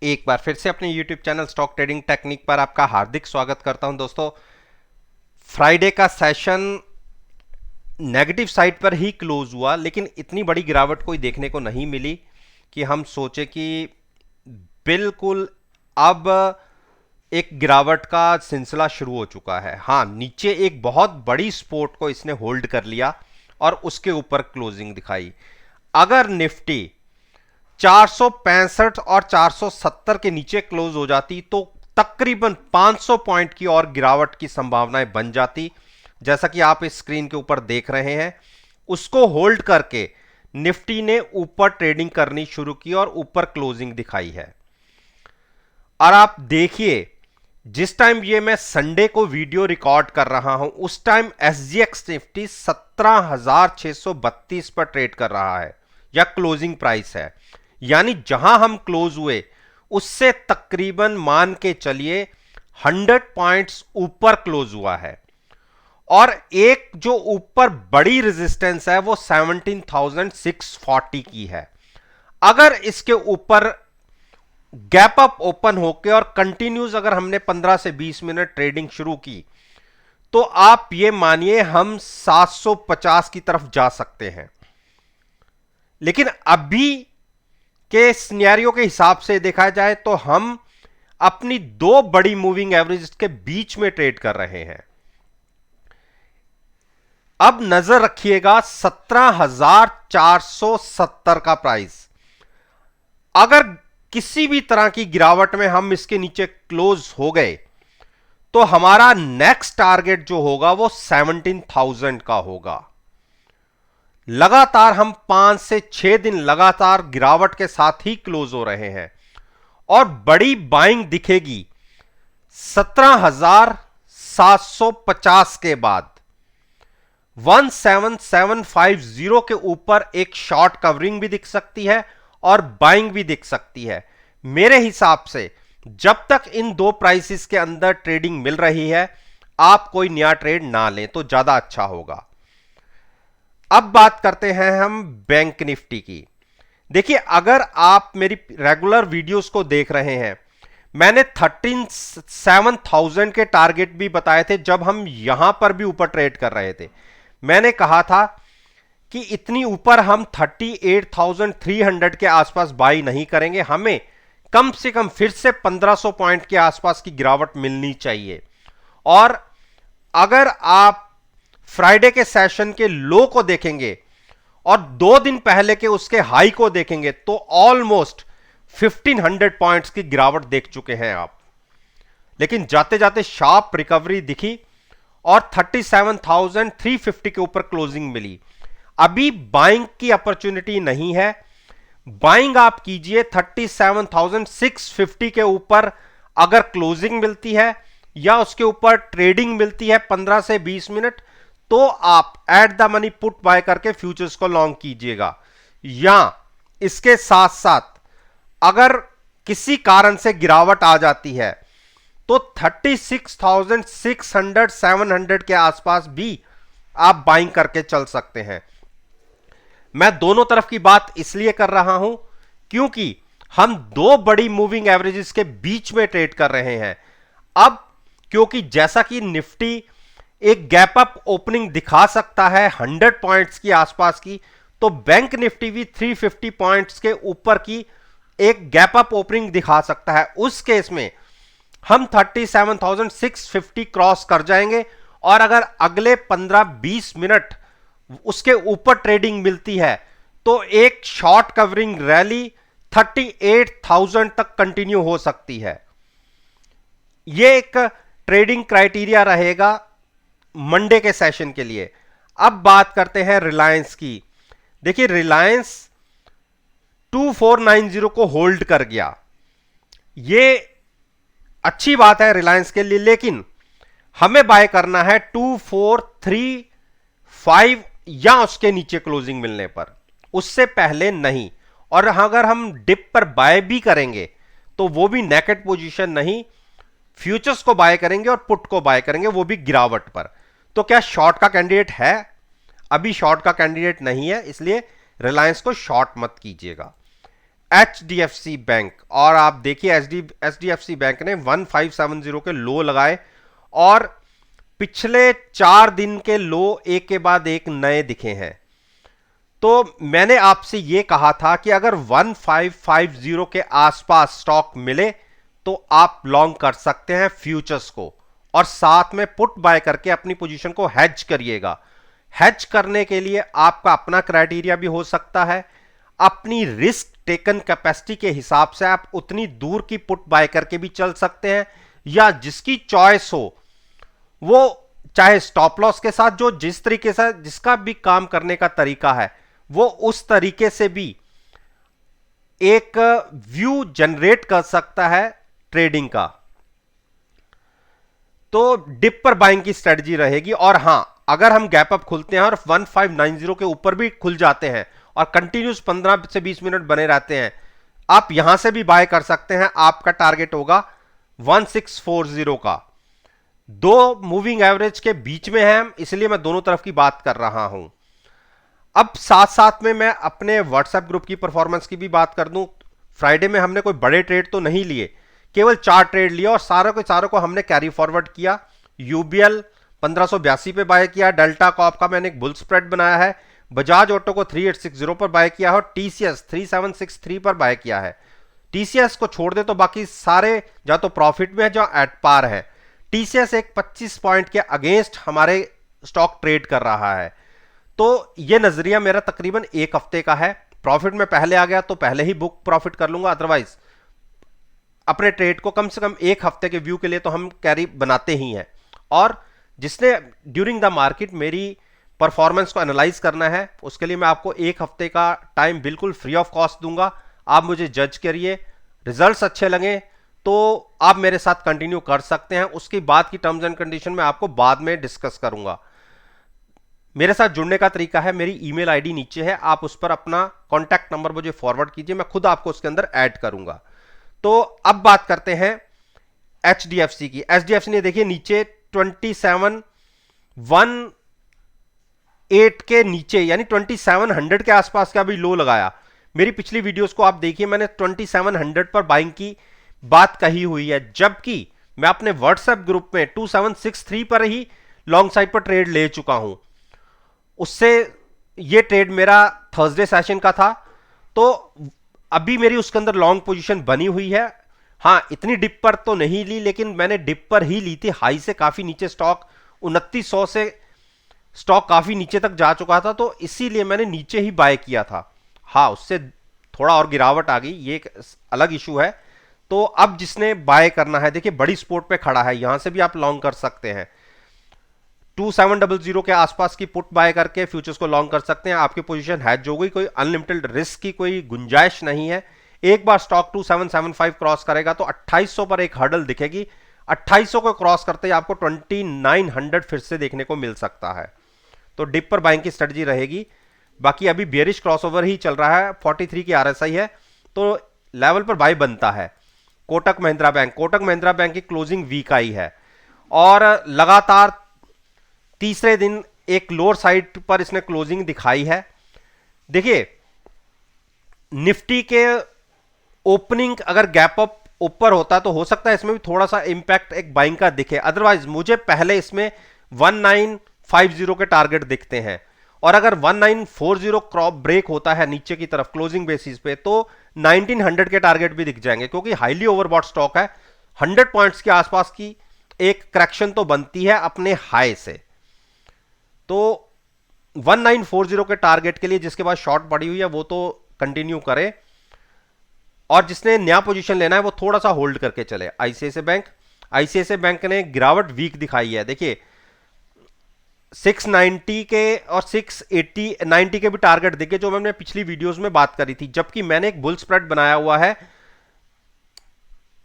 एक बार फिर से अपने YouTube channel stock trading technique पर आपका हार्दिक स्वागत करता हूं दोस्तों। फ्राइडे का सेशन नेगेटिव साइड पर ही क्लोज हुआ, लेकिन इतनी बड़ी गिरावट कोई देखने को नहीं मिली कि हम सोचे कि बिल्कुल अब एक गिरावट का सिलसिला शुरू हो चुका है। हाँ, नीचे एक बहुत बड़ी सपोर्ट को इसने होल्ड कर लिया और उसके ऊपर क्लोजिंग दिखाई। अगर निफ्टी 465 और 470 के नीचे क्लोज हो जाती तो तकरीबन 500 पॉइंट की और गिरावट की संभावनाएं बन जाती, जैसा कि आप इस स्क्रीन के ऊपर देख रहे हैं। उसको होल्ड करके निफ्टी ने ऊपर ट्रेडिंग करनी शुरू की और ऊपर क्लोजिंग दिखाई है। और आप देखिए, जिस टाइम ये मैं संडे को वीडियो रिकॉर्ड कर रहा हूं, उस टाइम एसजीएक्स निफ्टी 17,632 पर ट्रेड कर रहा है या क्लोजिंग प्राइस है। यानी जहां हम क्लोज हुए उससे तकरीबन मान के चलिए 100 पॉइंट्स ऊपर क्लोज हुआ है। और एक जो ऊपर बड़ी रेजिस्टेंस है वो 17,640 की है। अगर इसके ऊपर गैप अप ओपन होके और कंटिन्यूस अगर हमने 15 से 20 मिनट ट्रेडिंग शुरू की तो आप ये मानिए हम 750 की तरफ जा सकते हैं। लेकिन अभी के सिनेरियो के हिसाब से देखा जाए तो हम अपनी दो बड़ी मूविंग एवरेज के बीच में ट्रेड कर रहे हैं। अब नजर रखिएगा 17,470 का प्राइस। अगर किसी भी तरह की गिरावट में हम इसके नीचे क्लोज हो गए तो हमारा नेक्स्ट टारगेट जो होगा वो 17,000 का होगा। लगातार हम 5 से 6 दिन लगातार गिरावट के साथ ही क्लोज हो रहे हैं और बड़ी बाइंग दिखेगी 17,750 के बाद। 17,750 के ऊपर एक शॉर्ट कवरिंग भी दिख सकती है और बाइंग भी दिख सकती है। मेरे हिसाब से जब तक इन दो प्राइसेस के अंदर ट्रेडिंग मिल रही है, आप कोई नया ट्रेड ना लें तो ज्यादा अच्छा होगा। अब बात करते हैं हम बैंक निफ्टी की। देखिए, अगर आप मेरी रेगुलर वीडियोस को देख रहे हैं, मैंने 37,000 के टारगेट भी बताए थे जब हम यहां पर भी ऊपर ट्रेड कर रहे थे। मैंने कहा था कि इतनी ऊपर हम 38,300 के आसपास बाई नहीं करेंगे, हमें कम से कम फिर से 1500 पॉइंट के आसपास की गिरावट मिलनी चाहिए। और अगर आप फ्राइडे के सेशन के लो को देखेंगे और 2 दिन पहले के उसके हाई को देखेंगे तो ऑलमोस्ट 1500 पॉइंट्स की गिरावट देख चुके हैं आप। लेकिन जाते जाते शार्प रिकवरी दिखी और 37,350 के ऊपर क्लोजिंग मिली। अभी बाइंग की अपॉर्चुनिटी नहीं है। बाइंग आप कीजिए 37,650 के ऊपर। अगर क्लोजिंग मिलती है या उसके ऊपर ट्रेडिंग मिलती है 15 से 20 मिनट, तो आप at the money put buy करके फ्यूचर्स को लॉन्ग कीजिएगा। या इसके साथ साथ अगर किसी कारण से गिरावट आ जाती है तो 36,600 700 के आसपास भी आप बाइंग करके चल सकते हैं। मैं दोनों तरफ की बात इसलिए कर रहा हूं क्योंकि हम दो बड़ी मूविंग एवरेजेस के बीच में ट्रेड कर रहे हैं। अब क्योंकि जैसा कि निफ्टी एक गैप अप ओपनिंग दिखा सकता है 100 पॉइंट्स की आसपास की, तो बैंक निफ्टी भी 350 पॉइंट्स के ऊपर की एक गैप अप ओपनिंग दिखा सकता है। उस केस में हम 37,650 क्रॉस कर जाएंगे और अगर अगले 15-20 मिनट उसके ऊपर ट्रेडिंग मिलती है तो एक शॉर्ट कवरिंग रैली 38,000 तक कंटिन्यू हो सकती है। यह एक ट्रेडिंग क्राइटेरिया रहेगा मंडे के सेशन के लिए। अब बात करते हैं रिलायंस की। देखिए, रिलायंस 2490 को होल्ड कर गया, यह अच्छी बात है रिलायंस के लिए, लेकिन हमें बाय करना है 2435 या उसके नीचे क्लोजिंग मिलने पर, उससे पहले नहीं। और अगर हम डिप पर बाय भी करेंगे तो वो भी नेकेड पोजीशन नहीं, फ्यूचर्स को बाय करेंगे और पुट को बाय करेंगे, वो भी गिरावट पर। तो क्या शॉर्ट का कैंडिडेट है? अभी शॉर्ट का कैंडिडेट नहीं है, इसलिए रिलायंस को शॉर्ट मत कीजिएगा। HDFC बैंक, और आप देखिए HDFC बैंक ने 1570 के लो लगाए और पिछले 4 दिन के लो एक के बाद एक नए दिखे हैं। तो मैंने आपसे यह कहा था कि अगर 1550 के आसपास स्टॉक मिले तो आप लॉन्ग कर सकते हैं फ्यूचर्स को, और साथ में पुट बाय करके अपनी पोजीशन को हेज करिएगा। हेज करने के लिए आपका अपना क्राइटेरिया भी हो सकता है, अपनी रिस्क टेकन कैपेसिटी के हिसाब से आप उतनी दूर की पुट बाय करके भी चल सकते हैं, या जिसकी चॉइस हो वो चाहे स्टॉप लॉस के साथ, जो जिस तरीके से जिसका भी काम करने का तरीका है वो उस तरीके से भी एक व्यू जनरेट कर सकता है ट्रेडिंग का। तो डिप पर बाइंग की स्ट्रेटजी रहेगी, और हां अगर हम गैप अप खुलते हैं और 1590 के ऊपर भी खुल जाते हैं और कंटिन्यूस 15 से 20 मिनट बने रहते हैं, आप यहां से भी बाय कर सकते हैं। आपका टारगेट होगा 1640 का। दो मूविंग एवरेज के बीच में है, इसलिए मैं दोनों तरफ की बात कर रहा हूं। अब साथ साथ में मैं अपने व्हाट्सएप ग्रुप की परफॉर्मेंस की भी बात कर दूं। फ्राइडे में हमने कोई बड़े ट्रेड तो नहीं लिए, केवल 4 ट्रेड लिए और सारों के सारों को हमने कैरी फॉरवर्ड किया। यूबीएल 1582 पे बाय किया, डेल्टा कॉप का मैंने एक बुल स्प्रेड बनाया है, बजाज ऑटो को 3860 पर बाय किया है और टीसीएस 3763 पर बाय किया है। टीसीएस को छोड़ दे तो बाकी सारे या तो प्रॉफिट में है या एट पार है। टीसीएस एक 25 पॉइंट के अगेंस्ट हमारे स्टॉक ट्रेड कर रहा है। तो यह नजरिया मेरा तकरीबन 1 हफ्ते का है। प्रॉफिट में पहले आ गया तो पहले ही बुक प्रॉफिट कर लूंगा, अदरवाइज अपने ट्रेड को कम से कम 1 हफ्ते के व्यू के लिए तो हम कैरी बनाते ही हैं। और जिसने ड्यूरिंग द मार्केट मेरी परफॉर्मेंस को एनालाइज करना है, उसके लिए मैं आपको 1 हफ्ते का टाइम बिल्कुल फ्री ऑफ कॉस्ट दूंगा। आप मुझे जज करिए, रिजल्ट्स अच्छे लगे तो आप मेरे साथ कंटिन्यू कर सकते हैं। उसकी बाद की टर्म्स एंड कंडीशन में आपको बाद में डिस्कस करूंगा। मेरे साथ जुड़ने का तरीका है, मेरी ईमेल आईडी नीचे है, आप उस पर अपना कॉन्टैक्ट नंबर मुझे फॉरवर्ड कीजिए, मैं खुद आपको उसके अंदर ऐड करूंगा। तो अब बात करते हैं एचडीएफसी की। एचडीएफसी ने देखिए नीचे 2718 के नीचे यानी 2700 के आसपास का भी लो लगाया। मेरी पिछली वीडियोस को आप देखिए, मैंने 2700 पर बाइंग की बात कही हुई है, जबकि मैं अपने व्हाट्सएप ग्रुप में 2763 पर ही लॉन्ग साइड पर ट्रेड ले चुका हूं। उससे ये ट्रेड मेरा थर्सडे सेशन का था, तो अभी मेरी उसके अंदर लॉन्ग पोजीशन बनी हुई है। हां, इतनी डिप पर तो नहीं ली, लेकिन मैंने डिप पर ही ली थी। हाई से काफी नीचे स्टॉक 2900 से स्टॉक काफी नीचे तक जा चुका था, तो इसीलिए मैंने नीचे ही बाय किया था। हाँ, उससे थोड़ा और गिरावट आ गई, ये एक अलग इशू है। तो अब जिसने बाय करना है, देखिए बड़ी सपोर्ट पे खड़ा है, यहां से भी आप लॉन्ग कर सकते हैं। 2700 के आसपास की पुट बाय करके फ्यूचर्स को लॉन्ग कर सकते हैं। आपकी पोजीशन हैज हो गई, कोई अनलिमिटेड रिस्क की कोई गुंजाइश नहीं है। एक बार स्टॉक 2775 क्रॉस करेगा तो 2800 पर एक हर्डल दिखेगी। 2800 को क्रॉस करते ही आपको 2900 फिर से देखने को मिल सकता है। तो डिप पर बाइंग की स्ट्रेटजी रहेगी। बाकी अभी बेरिश क्रॉसओवर ही चल रहा है, 43 की आरएसआई है, तो लेवल पर बाई बनता है। कोटक महिंद्रा बैंक की क्लोजिंग वीक आई है और लगातार तीसरे दिन एक लोअर साइड पर इसने क्लोजिंग दिखाई है। देखिए निफ्टी के ओपनिंग अगर गैप अप ऊपर होता तो हो सकता है इसमें भी थोड़ा सा इंपैक्ट एक बाइंग का दिखे, अदरवाइज मुझे पहले इसमें 1950 के टारगेट दिखते हैं। और अगर 1940 क्रॉप ब्रेक होता है नीचे की तरफ क्लोजिंग बेसिस पे, तो 1900 के टारगेट भी दिख जाएंगे, क्योंकि हाईली ओवरबॉट स्टॉक है। 100 पॉइंट्स के आसपास की एक करेक्शन तो बनती है अपने हाई से। तो 1940 के टारगेट के लिए जिसके पास शॉर्ट पड़ी हुई है वो तो कंटिन्यू करे, और जिसने नया पोजीशन लेना है वो थोड़ा सा होल्ड करके चले। आईसीआईसीआई बैंक ने गिरावट वीक दिखाई है। देखिए 690 के और 680 के भी टारगेट दिखे, जो मैंने पिछली वीडियोस में बात करी थी, जबकि मैंने एक बुल स्प्रेड बनाया हुआ है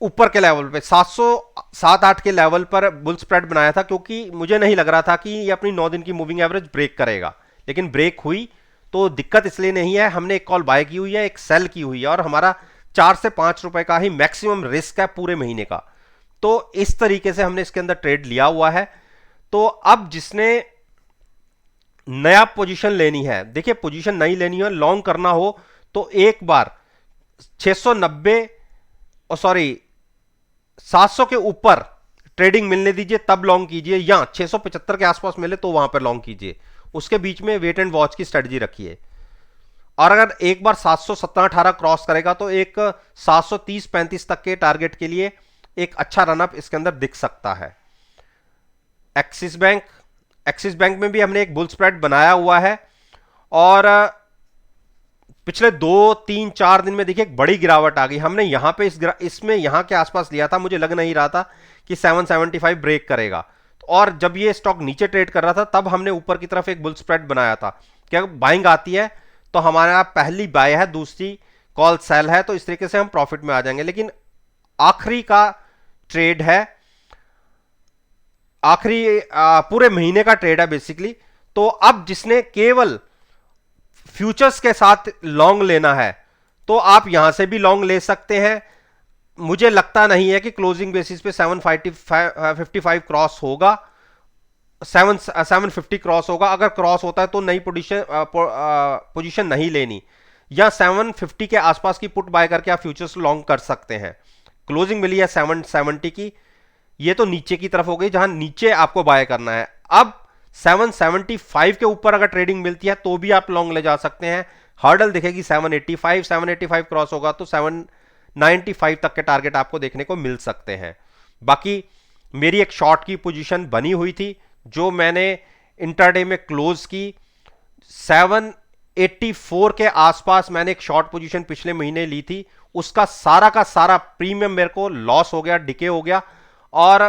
ऊपर के लेवल पे 708 के लेवल पर बुल स्प्रेड बनाया था, क्योंकि मुझे नहीं लग रहा था कि ये अपनी 9 दिन की मूविंग एवरेज ब्रेक करेगा। लेकिन ब्रेक हुई तो दिक्कत इसलिए नहीं है, हमने एक कॉल बाय की हुई है, एक सेल की हुई है, और हमारा 4 से 5 रुपए का ही मैक्सिमम रिस्क है पूरे महीने का। तो इस तरीके से हमने इसके अंदर ट्रेड लिया हुआ है। तो अब जिसने नया पोजीशन लेनी है, देखिए पोजीशन नहीं लेनी है, लॉन्ग करना हो तो एक बार 690 सॉरी 700 के ऊपर ट्रेडिंग मिलने दीजिए, तब लॉन्ग कीजिए, या 675 के आसपास मिले तो वहां पर लॉन्ग कीजिए। उसके बीच में वेट एंड वॉच की स्ट्रेटजी रखिए। और अगर एक बार 717-18 क्रॉस करेगा तो एक 730-35 तक के टारगेट के लिए एक अच्छा रनअप इसके अंदर दिख सकता है। एक्सिस बैंक में भी हमने एक बुल स्प्रेड बनाया हुआ है, और पिछले 2-3-4 दिन में देखिए एक बड़ी गिरावट आ गई। हमने यहां पे इसमें यहां के आसपास लिया था, मुझे लग नहीं रहा था कि 775 ब्रेक करेगा, और जब ये स्टॉक नीचे ट्रेड कर रहा था तब हमने ऊपर की तरफ एक बुल स्प्रेड बनाया था कि अगर बाइंग आती है तो हमारा पहली बाय है, दूसरी कॉल सेल है, तो इस तरीके से हम प्रॉफिट में आ जाएंगे। लेकिन आखिरी का ट्रेड है, आखिरी पूरे महीने का ट्रेड है बेसिकली। तो अब जिसने केवल फ्यूचर्स के साथ लॉन्ग लेना है तो आप यहां से भी लॉन्ग ले सकते हैं। मुझे लगता नहीं है कि क्लोजिंग बेसिस पे 755 क्रॉस होगा, 750 क्रॉस होगा। अगर क्रॉस होता है तो नई पोजीशन नहीं लेनी, या 750 के आसपास की पुट बाय करके आप फ्यूचर्स लॉन्ग कर सकते हैं। क्लोजिंग मिली है 770 की, ये तो नीचे की तरफ हो गई जहां नीचे आपको बाय करना है। अब 775 के ऊपर अगर ट्रेडिंग मिलती है तो भी आप लॉन्ग ले जा सकते हैं। हर्डल दिखेगी 785 क्रॉस होगा तो 795 तक के टारगेट आपको देखने को मिल सकते हैं। बाकी मेरी एक शॉर्ट की पोजीशन बनी हुई थी जो मैंने इंटरडे में क्लोज की 784 के आसपास। मैंने एक शॉर्ट पोजीशन पिछले महीने ली थी, उसका सारा का सारा प्रीमियम मेरे को लॉस हो गया, डिके हो गया, और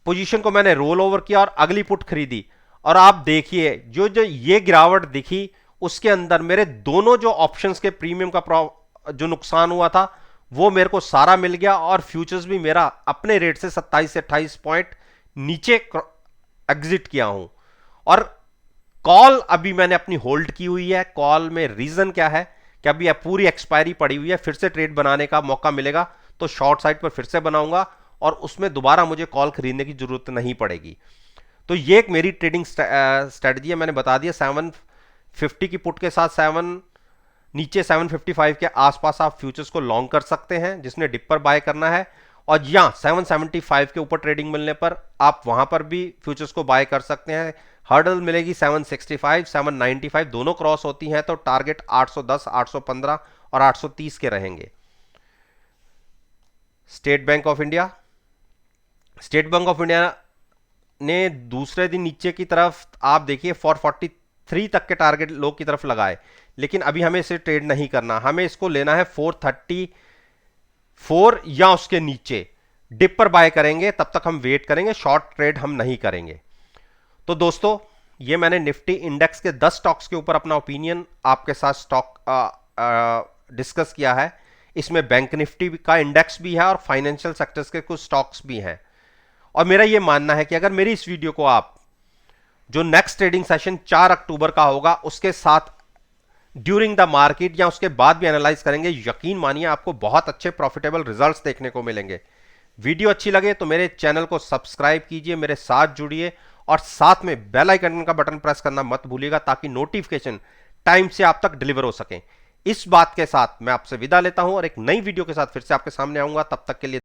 पोजीशन को मैंने रोल ओवर किया और अगली पुट खरीदी। और आप देखिए जो जो ये गिरावट दिखी उसके अंदर मेरे दोनों जो ऑप्शंस के प्रीमियम का जो नुकसान हुआ था वो मेरे को सारा मिल गया, और फ्यूचर्स भी मेरा अपने रेट से 27 से 28 पॉइंट नीचे एग्जिट किया हूं। और कॉल अभी मैंने अपनी होल्ड की हुई है। कॉल में रीजन क्या है कि अभी पूरी एक्सपायरी पड़ी हुई है, फिर से ट्रेड बनाने का मौका मिलेगा तो शॉर्ट साइड पर फिर से बनाऊंगा, और उसमें दोबारा मुझे कॉल खरीदने की जरूरत नहीं पड़ेगी। तो ये एक मेरी ट्रेडिंग स्ट्रेटजी है, मैंने बता दिया। 750 की पुट के साथ नीचे 755 के आसपास आप फ्यूचर्स को लॉन्ग कर सकते हैं जिसने डिप पर बाय करना है, और या 775 के ऊपर ट्रेडिंग मिलने पर आप वहां पर भी फ्यूचर्स को बाय कर सकते हैं। हर्डल मिलेगी 765, 795 दोनों क्रॉस होती हैं तो टारगेट 810, 815 और 830 के रहेंगे। स्टेट बैंक ऑफ इंडिया ने दूसरे दिन नीचे की तरफ आप देखिए 443 तक के टारगेट लो की तरफ लगाए, लेकिन अभी हमें इसे ट्रेड नहीं करना, हमें इसको लेना है 434 या उसके नीचे डिप पर बाय करेंगे, तब तक हम वेट करेंगे, शॉर्ट ट्रेड हम नहीं करेंगे। तो दोस्तों ये मैंने निफ्टी इंडेक्स के 10 स्टॉक्स के ऊपर अपना ओपिनियन आपके साथ स्टॉक डिस्कस किया है। इसमें बैंक निफ्टी का इंडेक्स भी है और फाइनेंशियल सेक्टर्स के कुछ स्टॉक्स भी हैं। और मेरा यह मानना है कि अगर मेरी इस वीडियो को आप जो नेक्स्ट ट्रेडिंग सेशन 4 अक्टूबर का होगा उसके साथ ड्यूरिंग द मार्केट या उसके बाद भी एनालाइज करेंगे, यकीन मानिए आपको बहुत अच्छे प्रॉफिटेबल रिजल्ट्स देखने को मिलेंगे। वीडियो अच्छी लगे तो मेरे चैनल को सब्सक्राइब कीजिए, मेरे साथ जुड़िए, और साथ में बेल आइकन का बटन प्रेस करना मत भूलिएगा ताकि नोटिफिकेशन टाइम से आप तक डिलीवर हो सके। इस बात के साथ मैं आपसे विदा लेता हूं और एक नई वीडियो के साथ फिर से आपके सामने आऊंगा। तब तक के लिए